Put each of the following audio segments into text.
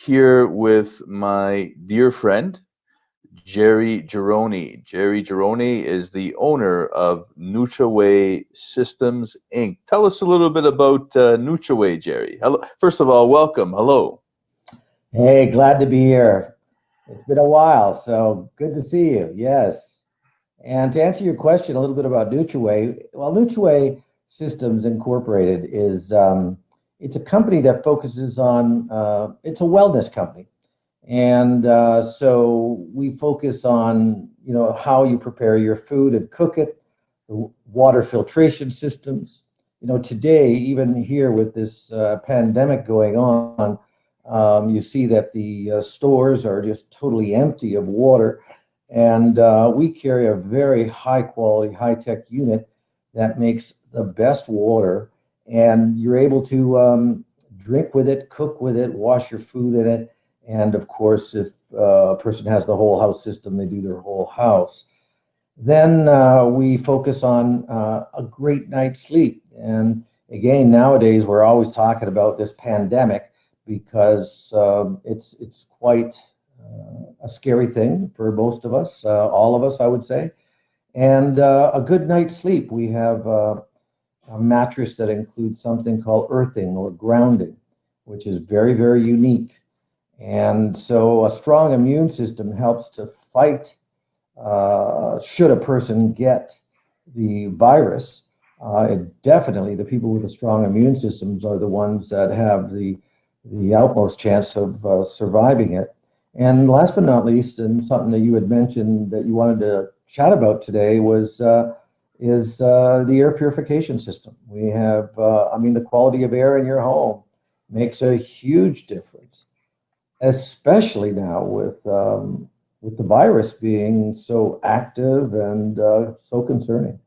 here with my dear friend, Gerry Geroni. Gerry Geroni is the owner of NutraWay Systems Inc. Tell us a little bit about NutraWay, Gerry. Hello. First of all, welcome. Hello. Hey, glad to be here. It's been a while, so good to see you. Yes. And to answer your question a little bit about NutraWay, well, NutraWay Systems Incorporated is it's a company that focuses on it's a wellness company, and so we focus on how you prepare your food and cook it, the water filtration systems. Today, even here with this pandemic going on, you see that the stores are just totally empty of water. And we carry a very high quality, high tech unit that makes the best water. And you're able to drink with it, cook with it, wash your food in it. And of course, if a person has the whole house system, they do their whole house. Then we focus on a great night's sleep. And again, nowadays, we're always talking about this pandemic because it's quite a scary thing for most of us, all of us, I would say. And a good night's sleep. We have a mattress that includes something called earthing or grounding, which is very, very unique. And so a strong immune system helps to fight should a person get the virus. Definitely the people with the strong immune systems are the ones that have the utmost chance of surviving it. And last but not least, and something that you had mentioned that you wanted to chat about today is the air purification system. We have, the quality of air in your home makes a huge difference, especially now with the virus being so active and so concerning.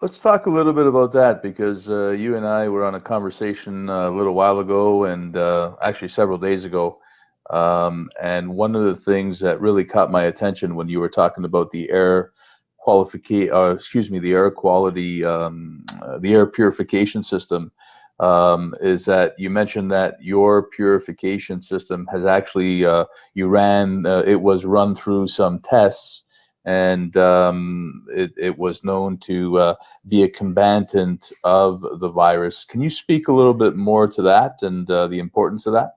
Let's talk a little bit about that because you and I were on a conversation a little while ago and actually several days ago. And one of the things that really caught my attention when you were talking about the air qualification, the air quality, the air purification system, is that you mentioned that your purification system has actually, it was run through some tests and it was known to be a combatant of the virus. Can you speak a little bit more to that and the importance of that?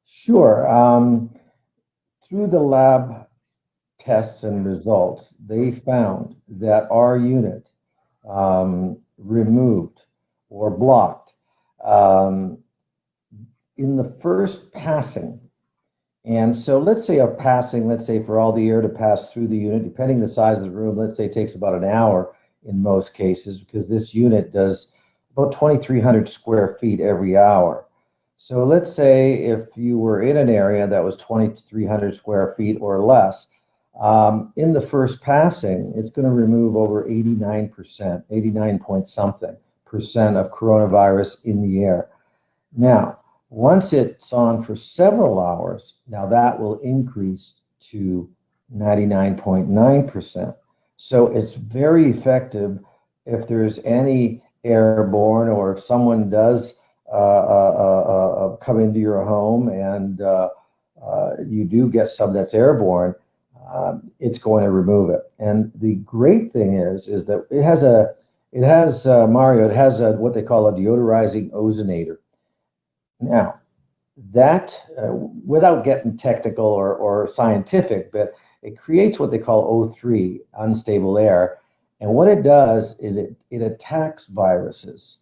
Sure. Through the lab tests and results, they found that our unit removed or blocked um, in the first passing. And so let's say let's say for all the air to pass through the unit, depending the size of the room, let's say it takes about an hour in most cases, because this unit does about 2,300 square feet every hour. So let's say if you were in an area that was 2,300 square feet or less, in the first passing, it's going to remove over 89%, 89 point something percent of coronavirus in the air. Now, once it's on for several hours, now that will increase to 99.9%. So it's very effective if there's any airborne or if someone does come into your home and you do get some that's airborne, it's going to remove it. And the great thing is that Mario, it has what they call a deodorizing ozonator. Now, that, without getting technical or scientific, but it creates what they call O3, unstable air. And what it does is it attacks viruses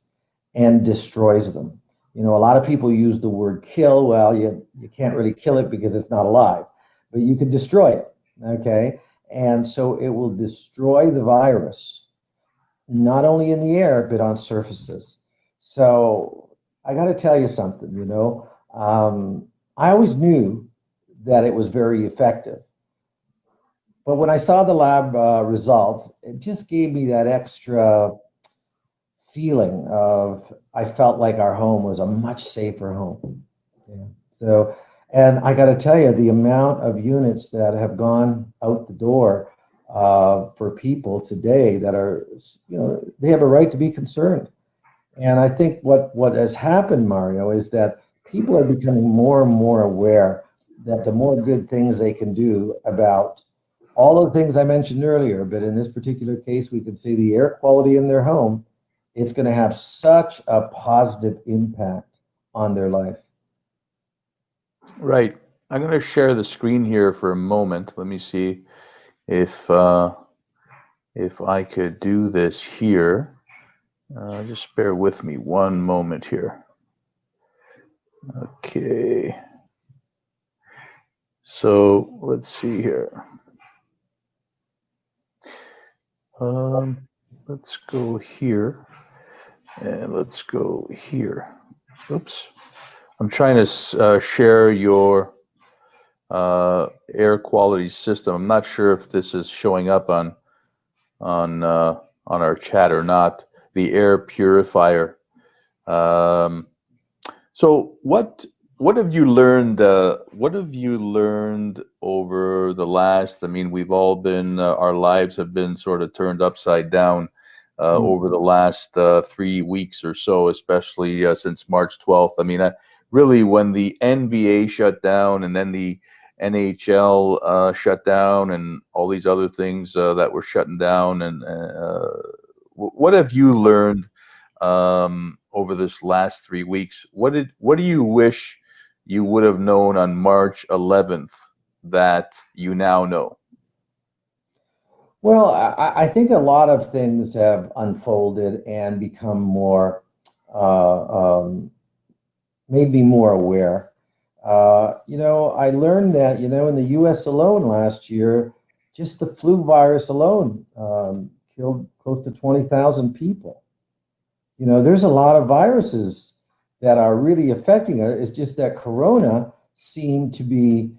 and destroys them. A lot of people use the word kill. Well, you can't really kill it because it's not alive, but you can destroy it, okay? And so it will destroy the virus, not only in the air, but on surfaces. So I got to tell you something, I always knew that it was very effective. But when I saw the lab results, it just gave me that extra feeling of I felt like our home was a much safer home. Yeah. So, and I got to tell you, the amount of units that have gone out the door for people today that are, they have a right to be concerned. And I think what has happened, Mario, is that people are becoming more and more aware that the more good things they can do about all of the things I mentioned earlier, but in this particular case, we can see the air quality in their home, it's going to have such a positive impact on their life. Right. I'm going to share the screen here for a moment. Let me see if I could do this here. Just bear with me one moment here. Okay. So let's see here. Let's go here and let's go here. Oops. I'm trying to share your air quality system. I'm not sure if this is showing up on our chat or not. The air purifier. So what have you learned? What have you learned over the last? I mean, we've all been our lives have been sort of turned upside down over the last 3 weeks or so, especially since March 12th. I mean, really, when the NBA shut down and then the NHL shut down and all these other things that were shutting down, and what have you learned over this last 3 weeks? What do you wish you would have known on March 11th that you now know? Well, I think a lot of things have unfolded and become more, made me more aware. I learned that, in the US alone last year, just the flu virus alone killed close to 20,000 people. There's a lot of viruses that are really affecting us. It's just that Corona seemed to be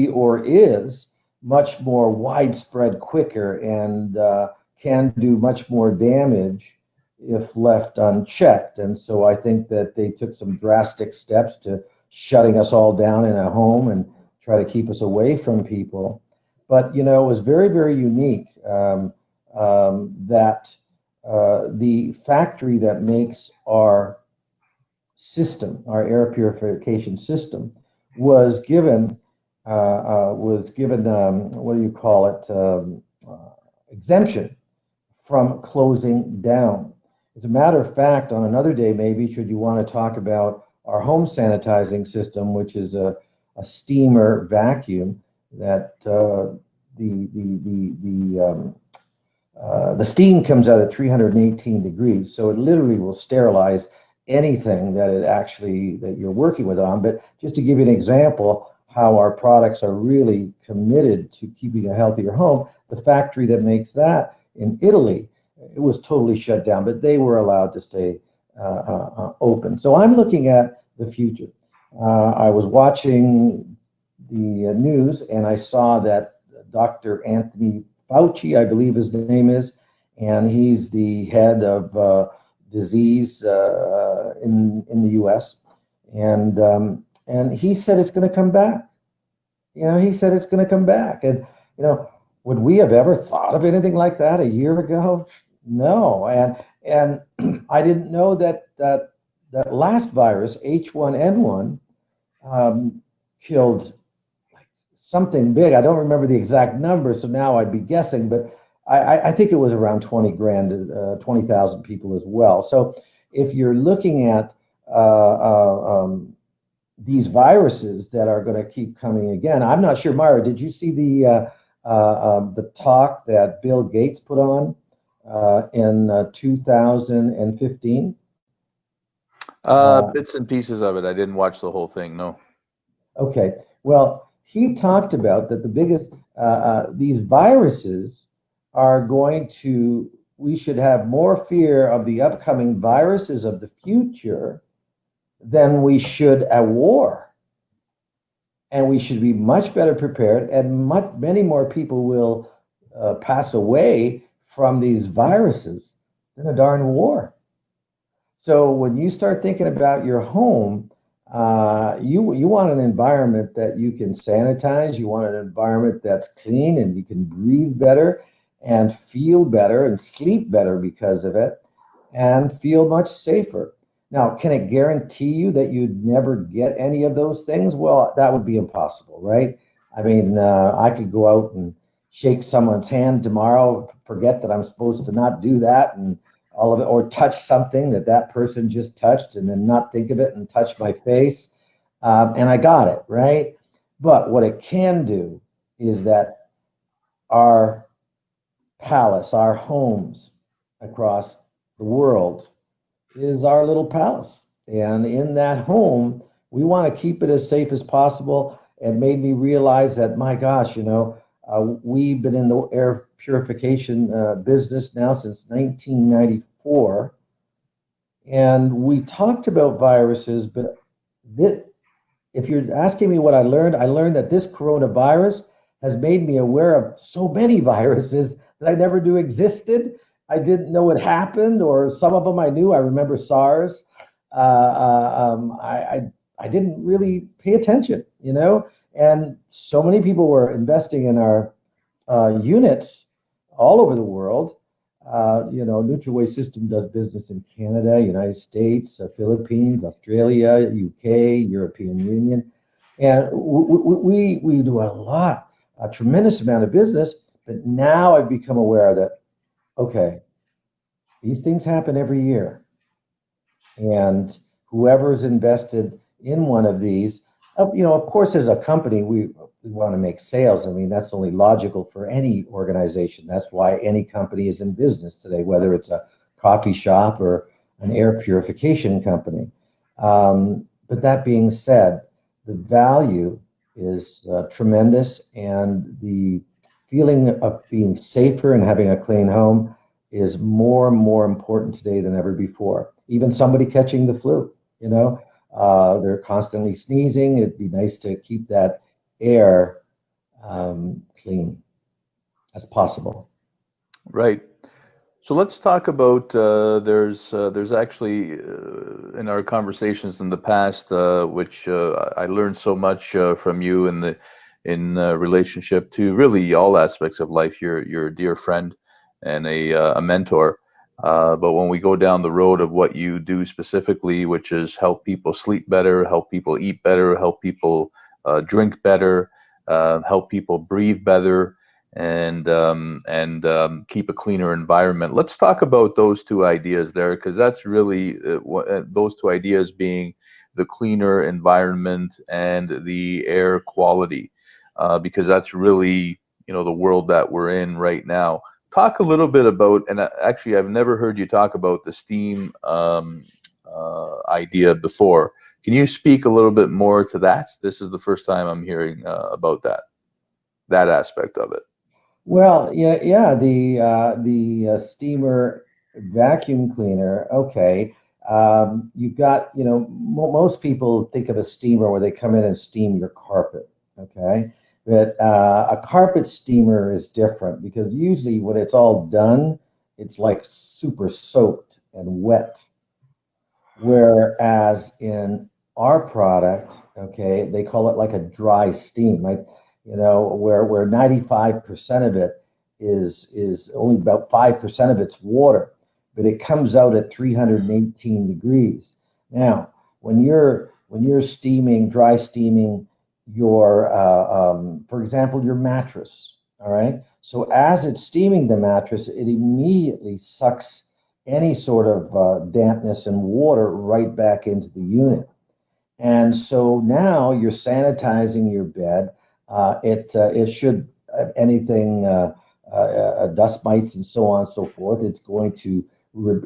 or is much more widespread, quicker, and can do much more damage if left unchecked. And so I think that they took some drastic steps to shutting us all down in a home and try to keep us away from people. But, it was very, very unique that the factory that makes our system, our air purification system, was given what do you call it, exemption from closing down. As a matter of fact, on another day, maybe, should you want to talk about our home sanitizing system, which is a steamer vacuum that the steam comes out at 318 degrees, so it literally will sterilize anything that you're working with on. But just to give you an example, how our products are really committed to keeping a healthier home, the factory that makes that in Italy, it was totally shut down, but they were allowed to stay open. So I'm looking at the future. I was watching the news and I saw that Dr. Anthony Fauci, I believe his name is, and he's the head of disease in the U.S. And he said it's going to come back. He said it's going to come back. And would we have ever thought of anything like that a year ago? No. And I didn't know that last virus, H1N1, killed something big. I don't remember the exact number, so now I'd be guessing, but I think it was around 20,000 people as well. So if you're looking at these viruses that are going to keep coming again, I'm not sure. Myra, did you see the talk that Bill Gates put on in 2015? Bits and pieces of it. I didn't watch the whole thing. No. Okay. Well, he talked about that the biggest, these viruses are we should have more fear of the upcoming viruses of the future than we should a war. And we should be much better prepared, and many more people will pass away from these viruses than a darn war. So when you start thinking about your home, you want an environment that you can sanitize. You want an environment that's clean and you can breathe better and feel better and sleep better because of it and feel much safer. Now, can it guarantee you that you'd never get any of those things? Well, that would be impossible, right? I mean, I could go out and shake someone's hand tomorrow, forget that I'm supposed to not do that, and all of it, or touch something that that person just touched, and then not think of it and touch my face, and I got it, right? But what it can do is that our palace, our homes across the world, is our little palace. And in that home, we want to keep it as safe as possible. And made me realize that, my gosh, we've been in the air purification business now since 1994. And we talked about viruses, but if you're asking me what I learned that this coronavirus has made me aware of so many viruses that I never knew existed. I didn't know it happened, or some of them I knew. I remember SARS. I didn't really pay attention, and so many people were investing in our units all over the world. NutriWay System does business in Canada, United States, Philippines, Australia, UK, European Union, and we do a tremendous amount of business. But now I've become aware that, okay, these things happen every year, and whoever's invested in one of these, of course, as a company, we want to make sales. I mean, that's only logical for any organization. That's why any company is in business today, whether it's a coffee shop or an air purification company. But that being said, the value is tremendous, and the feeling of being safer and having a clean home is more and more important today than ever before. Even somebody catching the flu, they're constantly sneezing. It'd be nice to keep that air clean as possible. Right. So let's talk about there's actually in our conversations in the past, which I learned so much from you in relationship to really all aspects of life. You're a dear friend and a mentor. But when we go down the road of what you do specifically, which is help people sleep better, help people eat better, help people drink better, help people breathe better, and keep a cleaner environment. Let's talk about those two ideas there, because that's really those two ideas being the cleaner environment and the air quality, because that's really the world that we're in right now. Talk a little bit about, and actually I've never heard you talk about the steam idea before. Can you speak a little bit more to that? This is the first time I'm hearing about that aspect of it. Well, yeah, the steamer vacuum cleaner. Okay, you've got most people think of a steamer where they come in and steam your carpet. Okay, but a carpet steamer is different, because usually when it's all done, it's like super soaked and wet. Whereas in our product, okay, they call it like a dry steam, like, where 95% of it is only about 5% of it's water, but it comes out at 318 degrees. Now, when you're steaming, dry steaming your, for example, your mattress, all right. So as it's steaming the mattress, it immediately sucks any sort of dampness and water right back into the unit. And so now you're sanitizing your bed. It should anything dust mites and so on and so forth. It's going to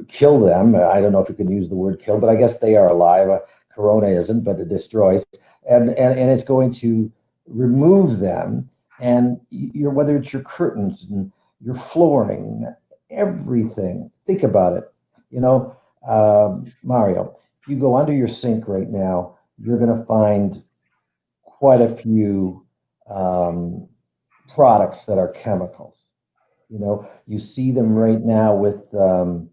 kill them. I don't know if you can use the word kill, but I guess they are alive. Corona isn't, but it destroys, and it's going to remove them. And whether it's your curtains and your flooring, everything. Think about it. Mario, if you go under your sink right now, you're going to find quite a few products that are chemicals. You see them right now with the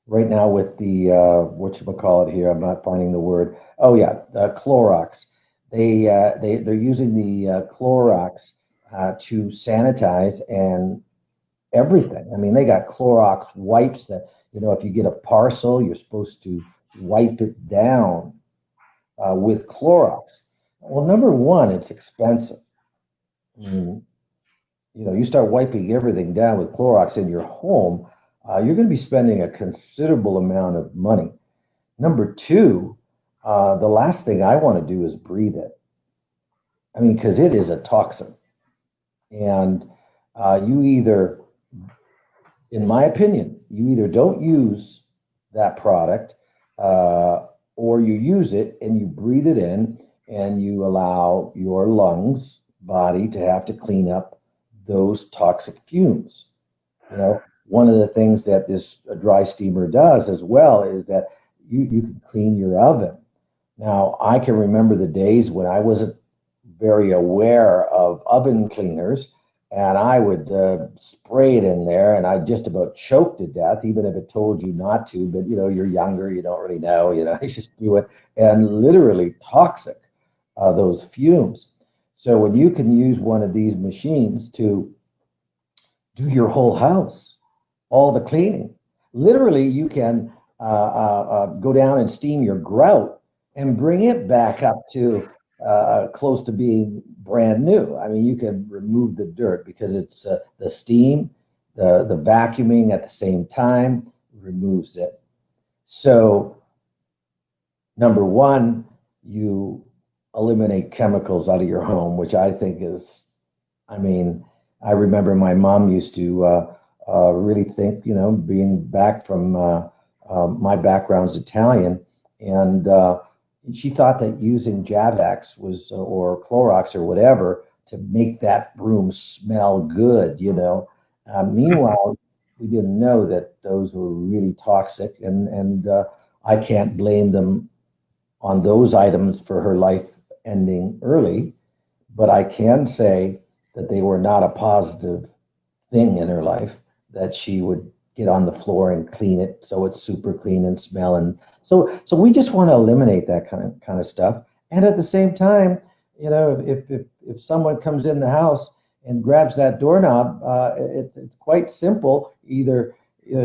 whatchamacallit here. I'm not finding the word. Oh yeah, Clorox. They're using the Clorox to sanitize and everything. I mean, they got Clorox wipes that If you get a parcel, you're supposed to wipe it down with Clorox. Well, number one, it's expensive. I mean, you start wiping everything down with Clorox in your home, you're going to be spending a considerable amount of money. Number two, the last thing I want to do is breathe it. I mean, because it is a toxin. And you either, in my opinion, you either don't use that product or you use it and you breathe it in and you allow your lungs, body to have to clean up those toxic fumes. One of the things that this dry steamer does as well is that you can clean your oven. Now, I can remember the days when I wasn't very aware of oven cleaners, and I would spray it in there, and I just about choked to death, even if it told you not to. But you're younger, you don't really know. You just do it, and literally toxic those fumes. So when you can use one of these machines to do your whole house, all the cleaning, literally you can go down and steam your grout and bring it back up to close to being brand new. I mean, you can remove the dirt because it's the steam, the vacuuming at the same time removes it. So, number one, you eliminate chemicals out of your home, which I think is, I mean, I remember my mom used to really think, being back from my background's Italian, and she thought that using Javax was or Clorox or whatever to make that room smell good. Meanwhile, we didn't know that those were really toxic, and I can't blame them on those items for her life ending early, but I can say that they were not a positive thing in her life, that she would get on the floor and clean it so it's super clean and smell. And so we just want to eliminate that kind of stuff. And at the same time, if someone comes in the house and grabs that doorknob, it's quite simple. Either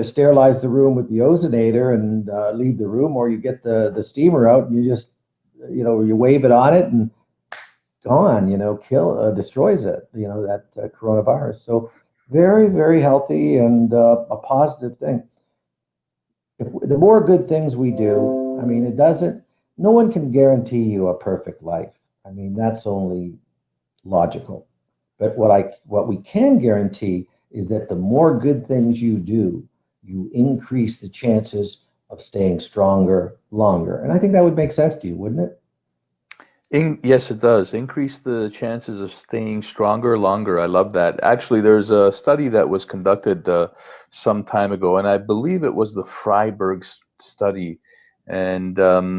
sterilize the room with the ozonator and leave the room, or you get the steamer out and you just you wave it on it and gone. Destroys it. That coronavirus. So very, very healthy and a positive thing. The more good things we do, I mean, no one can guarantee you a perfect life. I mean, that's only logical. But what we can guarantee is that the more good things you do, you increase the chances of staying stronger longer. And I think that would make sense to you, wouldn't it? Yes, it does. Increase the chances of staying stronger longer. I love that. Actually, there's a study that was conducted some time ago, and I believe it was the Freiburg study. And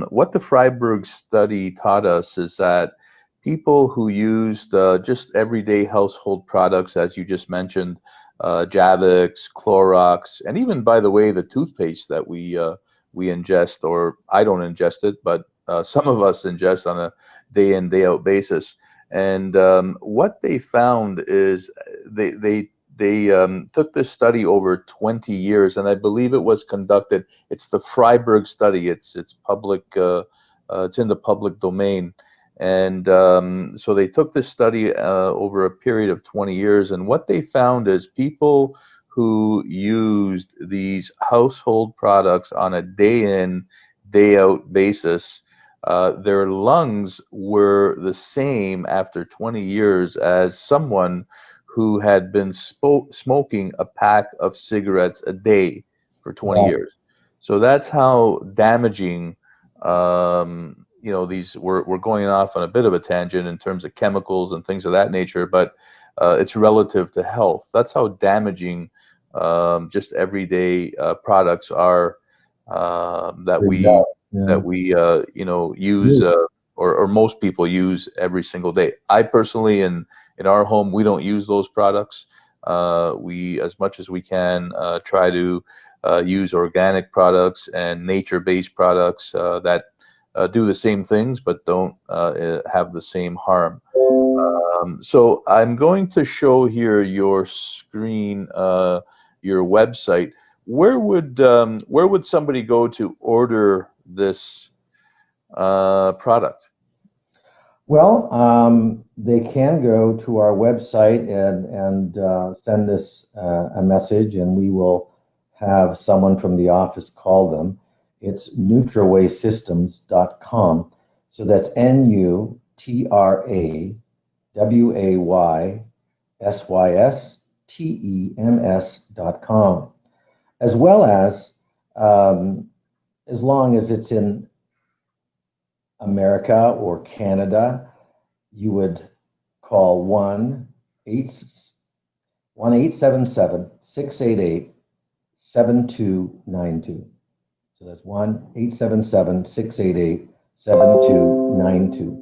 what the Freiburg study taught us is that people who used just everyday household products, as you just mentioned, Javix, Clorox, and even, by the way, the toothpaste that we ingest, or I don't ingest it, but some of us ingest on a day in, day out basis. And what they found is they took this study over 20 years, and I believe it was conducted. It's the Freiburg study. It's public. It's in the public domain. And so they took this study over a period of 20 years, and what they found is people who used these household products on a day in, day out basis, their lungs were the same after 20 years as someone who had been smoking a pack of cigarettes a day for 20 Wow. years. So that's how damaging, these, we're going off on a bit of a tangent in terms of chemicals and things of that nature, but it's relative to health. That's how damaging just everyday products are, that There you we go. Yeah. use, You- or most people use every single day. I personally, in our home, we don't use those products. We, as much as we can, try to use organic products and nature-based products that do the same things but don't have the same harm. So I'm going to show here your screen, your website. where would somebody go to order this product? Well, they can go to our website and send us a message, and we will have someone from the office call them. It's NutraWaySystems.com. So that's NutraWaySystems.com. As well as long as it's in America or Canada, you would call 1-877-688-7292. So that's 1-877-688-7292.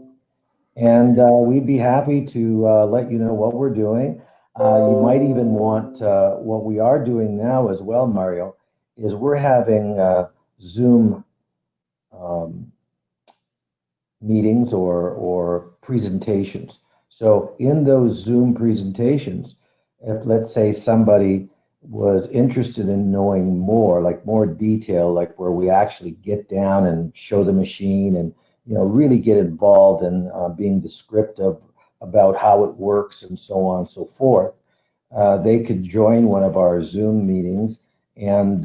And we'd be happy to let you know what we're doing. You might even want, what we are doing now as well, Mario, is we're having Zoom meetings or presentations. So in those Zoom presentations, if let's say somebody was interested in knowing more, like more detail, like where we actually get down and show the machine and really get involved in being descriptive about how it works and so on and so forth, they could join one of our Zoom meetings, and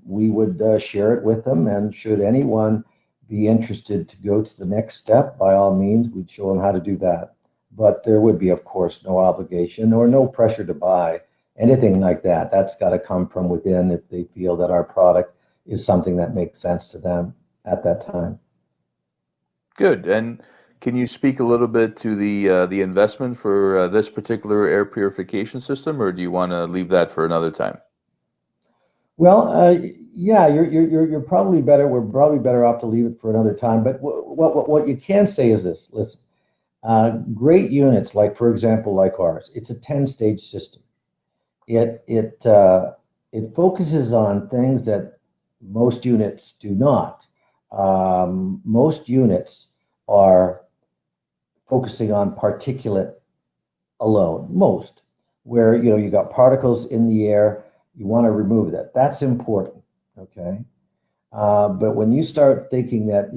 we would share it with them. And should anyone be interested to go to the next step, by all means, we'd show them how to do that. But there would be, of course, no obligation or no pressure to buy anything like that. That's got to come from within if they feel that our product is something that makes sense to them at that time. Good. And can you speak a little bit to the investment for this particular air purification system, or do you want to leave that for another time? Well, yeah, you're probably better. We're probably better off to leave it for another time. But what you can say is this: listen, great units, like for example, like ours, it's a 10-stage system. It focuses on things that most units do not. Most units are focusing on particulate alone. Most, where you got particles in the air, you want to remove that. That's important. Okay. But when you start thinking that,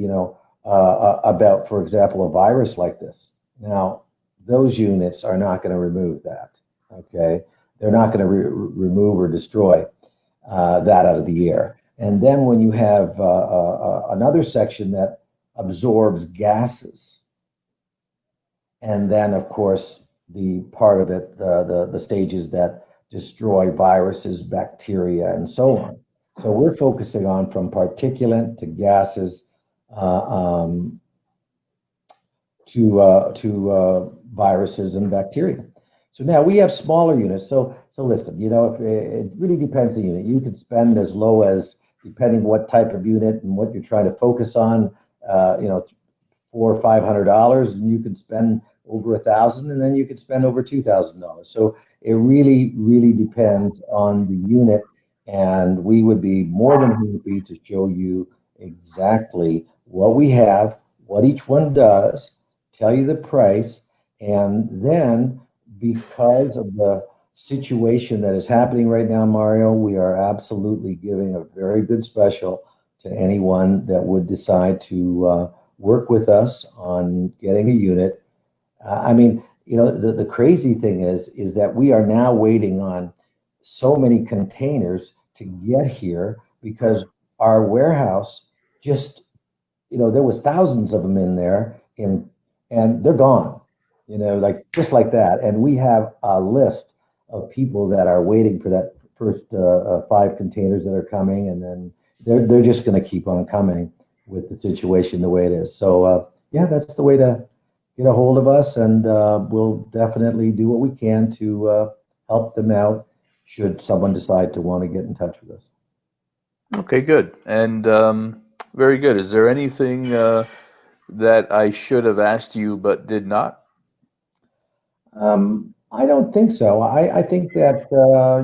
about, for example, a virus like this, now those units are not going to remove that. Okay. They're not going to remove or destroy that out of the air. And then when you have another section that absorbs gases, and then of course the part of it, the stages that destroy viruses, bacteria, and so on. So we're focusing on from particulate to gases to viruses and bacteria. So now we have smaller units. So listen, if it really depends on the unit. You can spend as low as, depending what type of unit and what you're trying to focus on, $400 or $500, and you can spend over $1,000, and then you could spend over $2,000. So it really, really depends on the unit, and we would be more than happy to show you exactly what we have, what each one does, tell you the price, and then because of the situation that is happening right now, Mario, we are absolutely giving a very good special to anyone that would decide to work with us on getting a unit. I mean, the crazy thing is that we are now waiting on so many containers to get here because our warehouse just, there was thousands of them in there and they're gone, like just like that. And we have a list of people that are waiting for that first 5 containers that are coming, and then they're just going to keep on coming with the situation the way it is. So yeah, that's the way to get a hold of us, and we'll definitely do what we can to help them out should someone decide to want to get in touch with us. Okay, good. And very good. Is there anything that I should have asked you but did not? I don't think so. I think that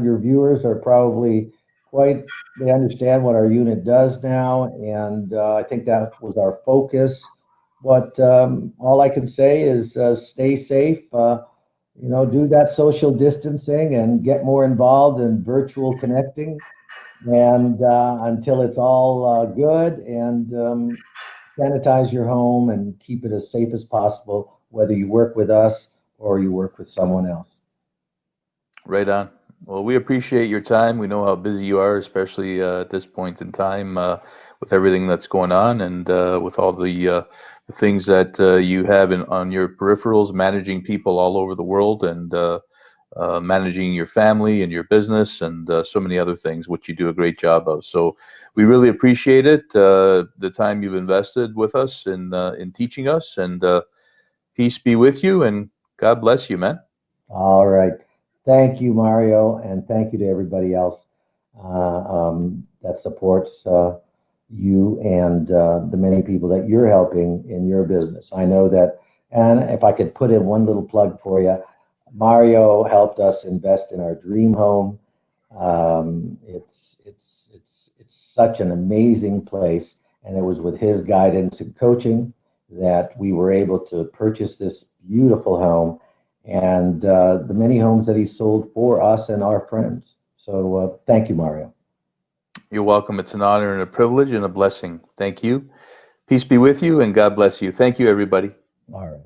your viewers are probably they understand what our unit does now, and I think that was our focus. But all I can say is stay safe, do that social distancing and get more involved in virtual connecting. and until it's all good, and sanitize your home and keep it as safe as possible, whether you work with us or you work with someone else. Right on. Well, we appreciate your time. We know how busy you are, especially at this point in time with everything that's going on and with all the things that you have on your peripherals, managing people all over the world and managing your family and your business and so many other things, which you do a great job of. So we really appreciate it, the time you've invested with us in teaching us, and peace be with you and God bless you, man. All right. Thank you, Mario, and thank you to everybody else that supports you and the many people that you're helping in your business. I know that, and if I could put in one little plug for you, Mario helped us invest in our dream home. It's such an amazing place, and it was with his guidance and coaching that we were able to purchase this beautiful home and the many homes that he sold for us and our friends. So thank you, Mario. You're welcome. It's an honor and a privilege and a blessing. Thank you. Peace be with you and God bless you. Thank you, everybody. All right.